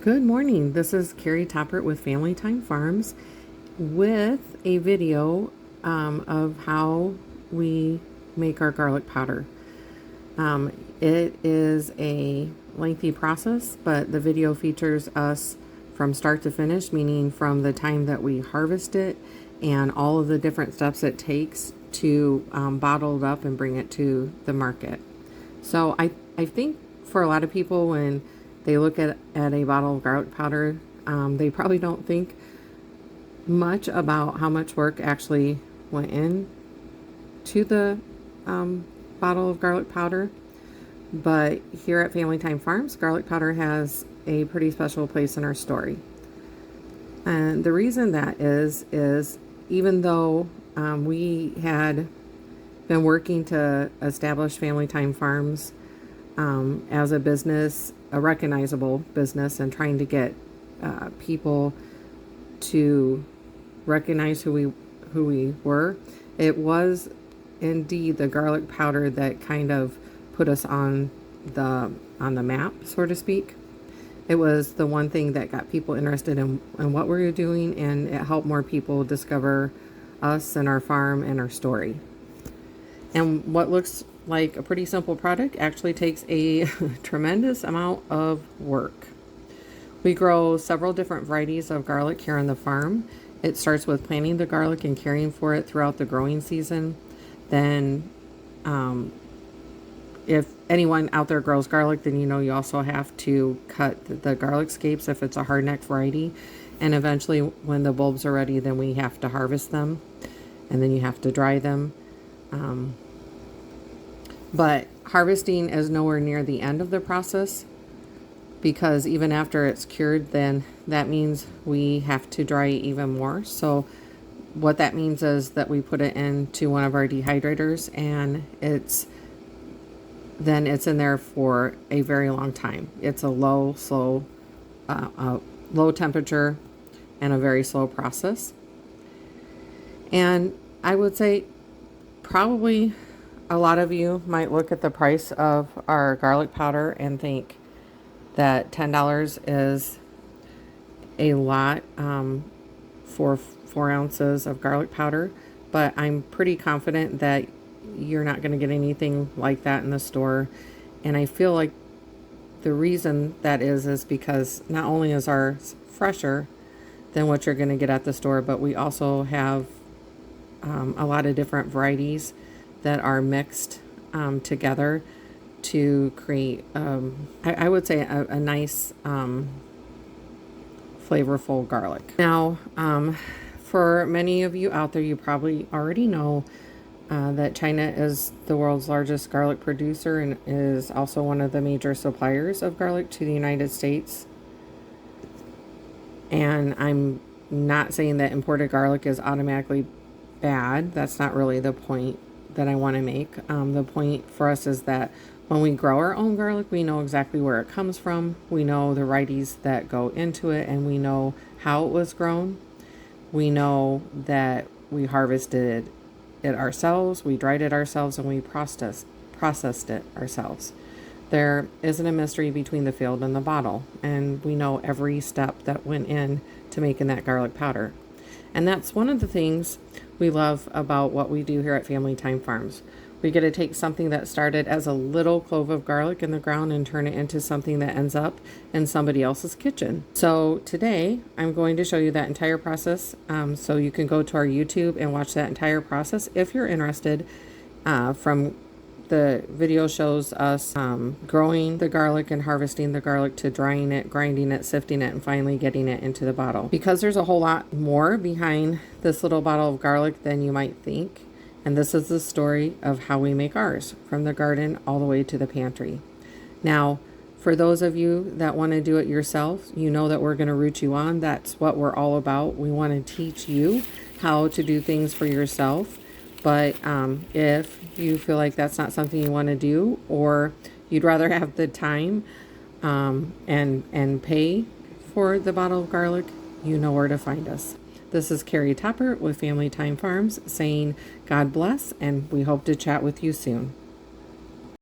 Good morning. This is Carrie Toppert with Family Thyme Farms with a video of how we make our garlic powder. It is a lengthy process, but the video features us from start to finish, meaning from the time that we harvest it and all of the different steps it takes to bottle it up and bring it to the market. So I think for a lot of people, when they look at a bottle of garlic powder, they probably don't think much about how much work actually went in to the bottle of garlic powder. But here at Family Thyme Farms, garlic powder has a pretty special place in our story. And the reason that is even though we had been working to establish Family Thyme Farms as a business, a recognizable business, and trying to get people to recognize who we were, it was indeed the garlic powder that kind of put us on the map, so to speak. It was the one thing that got people interested in what we were doing, and it helped more people discover us and our farm and our story. And what looks like a pretty simple product actually takes a tremendous amount of work. We grow several different varieties of garlic here on the farm. It starts with planting the garlic and caring for it throughout the growing season. Then if anyone out there grows garlic, then you know you also have to cut the garlic scapes if it's a hardneck variety. And eventually when the bulbs are ready, then we have to harvest them, and then you have to dry them. But harvesting is nowhere near the end of the process, because even after it's cured, then that means we have to dry even more. So what that means is that we put it into one of our dehydrators, and it's in there for a very long time. It's a low temperature and a very slow process. And I would say probably a lot of you might look at the price of our garlic powder and think that $10 is a lot for 4 ounces of garlic powder, but I'm pretty confident that you're not going to get anything like that in the store. And I feel like the reason that is because not only is ours fresher than what you're going to get at the store, but we also have a lot of different varieties that are mixed together to create, I would say, a nice flavorful garlic. Now, for many of you out there, you probably already know that China is the world's largest garlic producer and is also one of the major suppliers of garlic to the United States. And I'm not saying that imported garlic is automatically bad. That's not really the point that I want to make. The point for us is that when we grow our own garlic, we know exactly where it comes from. We know the varieties that go into it, and we know how it was grown. We know that we harvested it ourselves, we dried it ourselves, and we processed it ourselves. There isn't a mystery between the field and the bottle, and we know every step that went in to making that garlic powder. And that's one of the things we love about what we do here at Family Thyme Farms. We get to take something that started as a little clove of garlic in the ground and turn it into something that ends up in somebody else's kitchen. So today I'm going to show you that entire process, so you can go to our YouTube and watch that entire process if you're interested. From the video shows us growing the garlic and harvesting the garlic, to drying it, grinding it, sifting it, and finally getting it into the bottle. Because there's a whole lot more behind this little bottle of garlic than you might think. And this is the story of how we make ours, from the garden all the way to the pantry. Now, for those of you that want to do it yourself, you know that we're going to root you on. That's what we're all about. We want to teach you how to do things for yourself. But if you feel like that's not something you want to do, or you'd rather have the time and pay for the bottle of garlic, you know where to find us. This is Carrie Toppert with Family Thyme Farms saying God bless, and we hope to chat with you soon.